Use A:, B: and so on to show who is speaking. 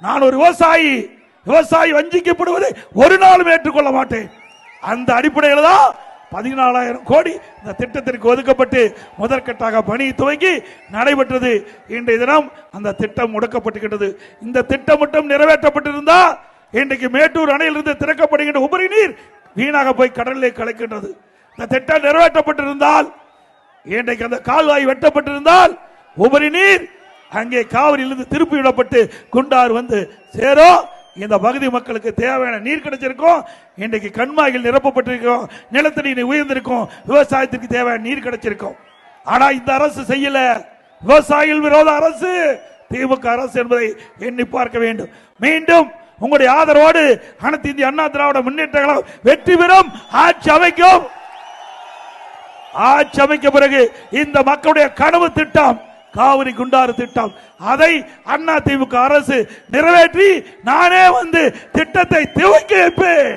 A: நான் ஒரு விவசாயி வஞ்சிக்கப்படுவதை ஒரு நாளும் ஏற்றுக்கொள்ள மாட்டேன். அந்த அடிப்படையில் தான் 14,000 கோடி இந்த திட்டத்திற்கு ஒதுக்கப்பட்டு முதற்கட்டாக பணி துவங்கி நடைபெற்றது. இன்றைய தினம் அந்த திட்டம் முடக்கப்பட்டுகின்றது. இந்த திட்டம் மட்டும் நிறைவேற்றப்பட்டிருந்தா இன்றைக்கு மேட்டூர் அணையிலிருந்து திறக்கப்படுகின்ற உபரி நீர் வீணாக போய் கடலிலே கலக்கின்றது. இந்த திட்டம் நிறைவேற்றப்பட்டிருந்தால், இன்றைக்கு அந்த கால்வாய் வெட்டப்பட்டிருந்தால் உபரி நீர் அங்கே காவிரியிலிருந்து திருப்பி விடப்பட்டு குண்டாறு வந்து சேரும். இந்த பகுதி மக்களுக்கு தேவையான நீர் கிடைச்சிருக்கும். இன்றைக்கு கண்மாயில் நிரப்பப்பட்டிருக்கும், நிலத்தடி உயர்ந்திருக்கும், விவசாயத்திற்கு தேவையான நீர் கிடைச்சிருக்கும். ஆனா இந்த அரசு செய்யல. விவசாயிகள் விரோத அரசு திமுக அரசு என்பதை எண்ணி பார்க்க வேண்டும். மீண்டும் உங்களுடைய ஆதரவோடு அனைத்து இந்திய அண்ணா திராவிட முன்னேற்ற கழகம் வெற்றி பெறும். ஆட்சி அமைக்க பிறகு இந்த மக்களுடைய கனவு திட்டம் காவிரி குண்டாறு திட்டம், அதை அண்ணா திமுக அரசு நிறைவேற்றி நானே வந்து திட்டத்தை துவக்கி வைப்பேன்.